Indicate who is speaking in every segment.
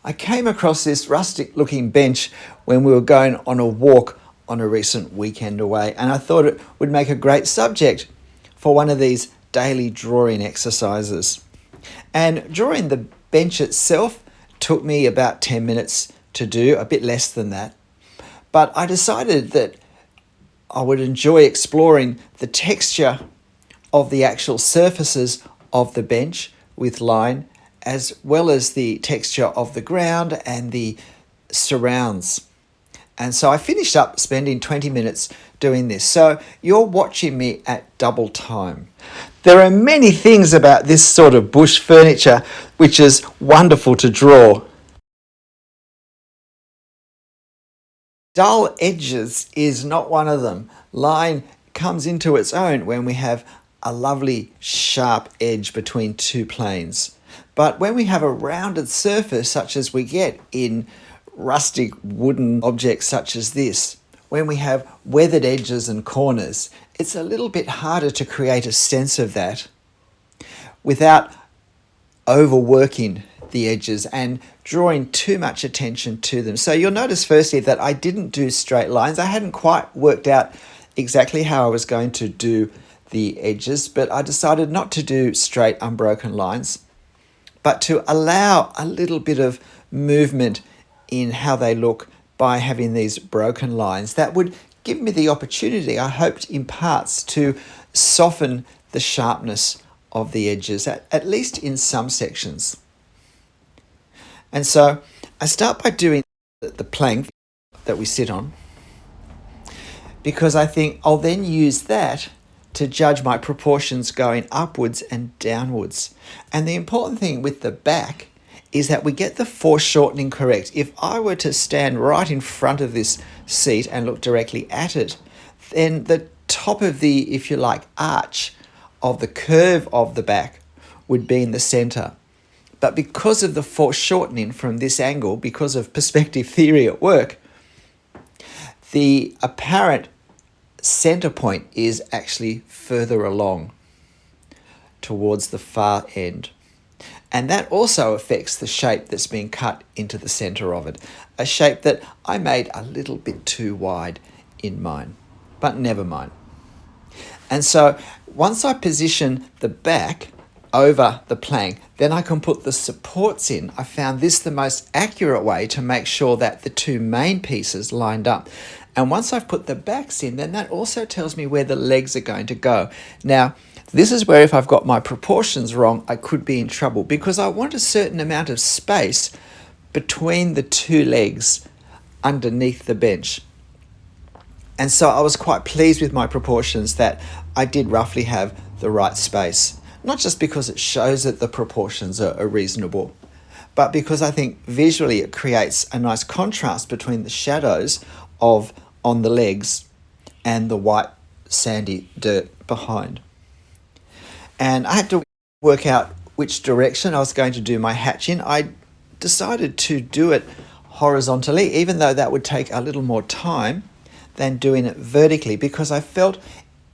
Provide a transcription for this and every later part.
Speaker 1: I came across this rustic looking bench when we were going on a walk on a recent weekend away, and I thought it would make a great subject for one of these daily drawing exercises. And drawing the bench itself took me about 10 minutes to do, a bit less than that. But I decided that I would enjoy exploring the texture of the actual surfaces of the bench with line, as well as the texture of the ground and the surrounds. And so I finished up spending 20 minutes doing this. So you're watching me at double time. There are many things about this sort of bush furniture which is wonderful to draw. Dull edges is not one of them. Line comes into its own when we have a lovely sharp edge between two planes. But when we have a rounded surface such as we get in rustic wooden objects such as this, when we have weathered edges and corners, it's a little bit harder to create a sense of that without overworking the edges and drawing too much attention to them. So you'll notice firstly that I didn't do straight lines. I hadn't quite worked out exactly how I was going to do the edges, but I decided not to do straight unbroken lines, but to allow a little bit of movement in how they look by having these broken lines. That would give me the opportunity, I hoped in parts, to soften the sharpness of the edges, at least in some sections. And so I start by doing the plank that we sit on, because I think I'll then use that to judge my proportions going upwards and downwards. And the important thing with the back is that we get the foreshortening correct. If I were to stand right in front of this seat and look directly at it, then the top of the, if you like, arch of the curve of the back would be in the center. But because of the foreshortening from this angle, because of perspective theory at work, the apparent center point is actually further along towards the far end. And that also affects the shape that's being cut into the center of it, a shape that I made a little bit too wide in mine, but never mind. And so once I position the back over the plank, then I can put the supports in. I found this the most accurate way to make sure that the two main pieces lined up. And once I've put the backs in, then that also tells me where the legs are going to go. Now, this is where if I've got my proportions wrong, I could be in trouble, because I want a certain amount of space between the two legs underneath the bench. And so I was quite pleased with my proportions that I did roughly have the right space. Not just because it shows that the proportions are reasonable, but because I think visually it creates a nice contrast between the shadows on the legs and the white sandy dirt behind. And I had to work out which direction I was going to do my hatch in. I decided to do it horizontally, even though that would take a little more time than doing it vertically, because I felt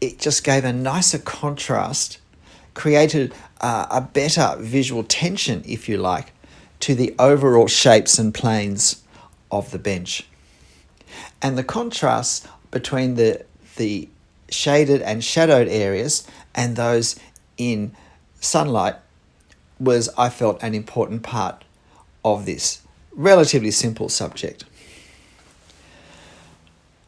Speaker 1: it just gave a nicer contrast, created a better visual tension, if you like, to the overall shapes and planes of the bench. And the contrast between the shaded and shadowed areas and those in sunlight was, I felt, an important part of this relatively simple subject.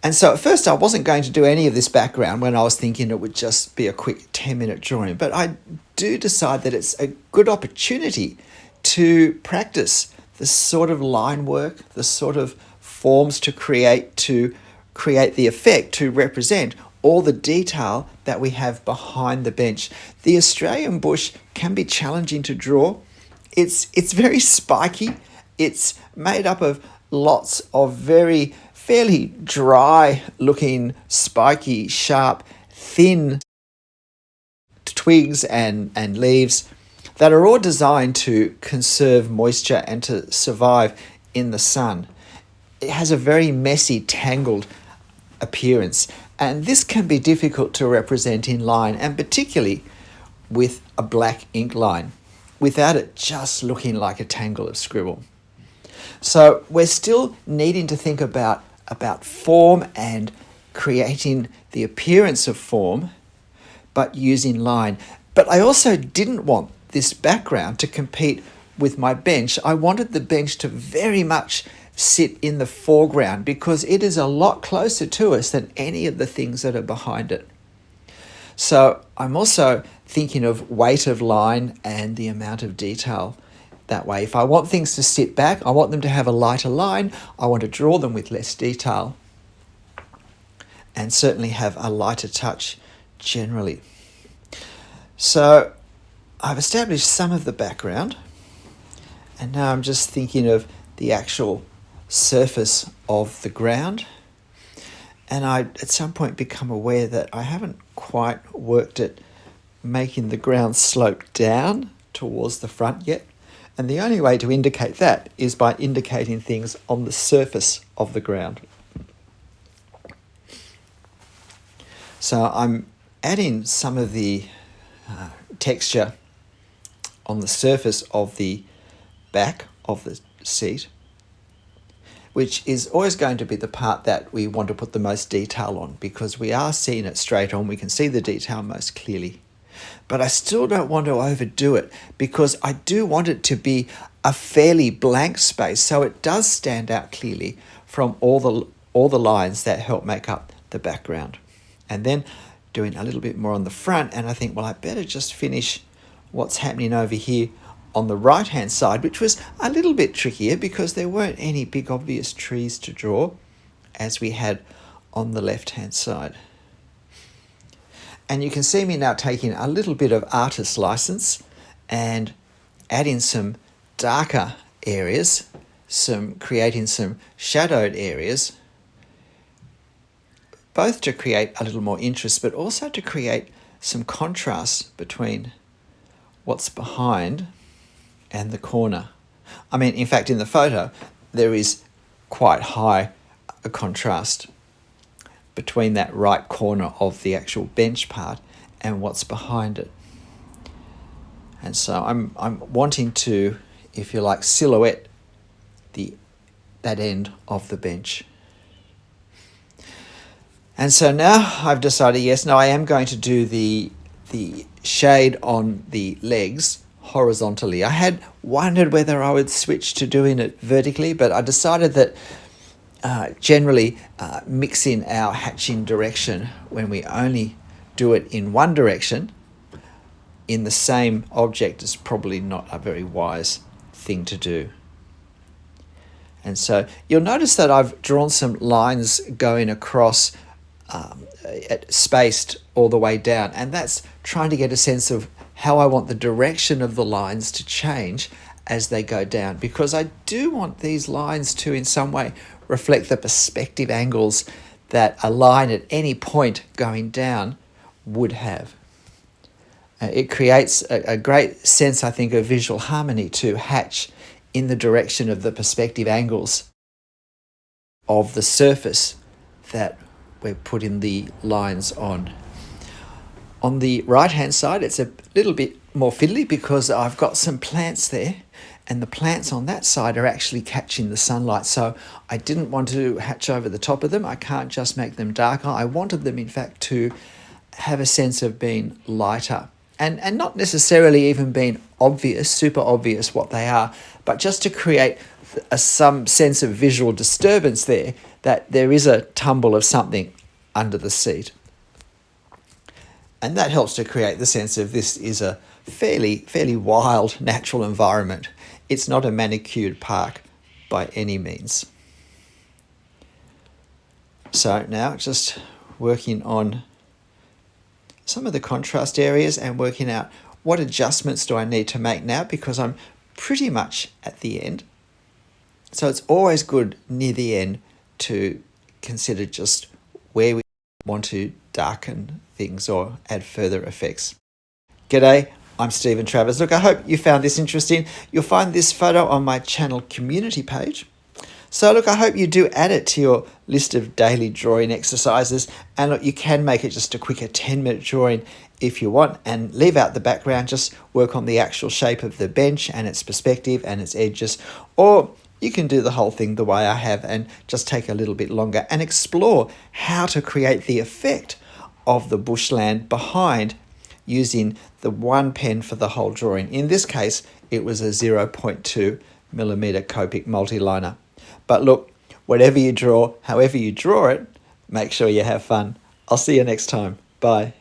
Speaker 1: And so at first I wasn't going to do any of this background when I was thinking it would just be a quick 10-minute drawing, but I do decide that it's a good opportunity to practice the sort of line work, the sort of forms to create the effect, to represent all the detail that we have behind the bench. The Australian bush can be challenging to draw. It's very spiky. It's made up of lots of fairly dry looking, spiky, sharp, thin twigs and leaves that are all designed to conserve moisture and to survive in the sun. It has a very messy, tangled appearance, and this can be difficult to represent in line, and particularly with a black ink line, without it just looking like a tangle of scribble. So we're still needing to think about form and creating the appearance of form, but using line. But I also didn't want this background to compete with my bench. I wanted the bench to very much sit in the foreground because it is a lot closer to us than any of the things that are behind it. So I'm also thinking of weight of line and the amount of detail that way. If I want things to sit back, I want them to have a lighter line. I want to draw them with less detail and certainly have a lighter touch generally. So I've established some of the background, and now I'm just thinking of the actual surface of the ground. And I, at some point, become aware that I haven't quite worked at making the ground slope down towards the front yet. And the only way to indicate that is by indicating things on the surface of the ground. So I'm adding some of the texture on the surface of the back of the seat, which is always going to be the part that we want to put the most detail on because we are seeing it straight on. We can see the detail most clearly. But I still don't want to overdo it because I do want it to be a fairly blank space so it does stand out clearly from all the lines that help make up the background. And then doing a little bit more on the front, and I think, well, I better just finish what's happening over here on the right-hand side, which was a little bit trickier because there weren't any big obvious trees to draw as we had on the left-hand side. And you can see me now taking a little bit of artist license and adding some darker areas, creating some shadowed areas, both to create a little more interest, but also to create some contrast between what's behind and the corner. I mean, in fact, in the photo, there is quite high a contrast between that right corner of the actual bench part and what's behind it. And so I'm wanting to, if you like, silhouette that end of the bench. And so now I've decided, yes, no, I am going to do the shade on the legs horizontally. I had wondered whether I would switch to doing it vertically, but I decided that generally mixing our hatching direction when we only do it in one direction in the same object is probably not a very wise thing to do. And so you'll notice that I've drawn some lines going across spaced all the way down, and that's trying to get a sense of how I want the direction of the lines to change as they go down, because I do want these lines to in some way reflect the perspective angles that a line at any point going down would have. It creates a great sense, I think, of visual harmony to hatch in the direction of the perspective angles of the surface that we're putting the lines on. On the right-hand side, it's a little bit more fiddly because I've got some plants there, and the plants on that side are actually catching the sunlight. So I didn't want to hatch over the top of them. I can't just make them darker. I wanted them, in fact, to have a sense of being lighter and not necessarily even being obvious, super obvious what they are, but just to create some sense of visual disturbance there, that there is a tumble of something under the seat. And that helps to create the sense of this is a fairly wild natural environment. It's not a manicured park by any means. So now just working on some of the contrast areas and working out what adjustments do I need to make now, because I'm pretty much at the end. So it's always good near the end to consider just where we want to darken things or add further effects. G'day, I'm Stephen Travers. Look, I hope you found this interesting. You'll find this photo on my channel community page. So look, I hope you do add it to your list of daily drawing exercises. And look, you can make it just a quicker 10-minute drawing if you want and leave out the background. Just work on the actual shape of the bench and its perspective and its edges. Or you can do the whole thing the way I have and just take a little bit longer and explore how to create the effect of the bushland behind using the one pen for the whole drawing. In this case, it was a 0.2 millimeter Copic multiliner. But look, whatever you draw, however you draw it, make sure you have fun. I'll see you next time. Bye.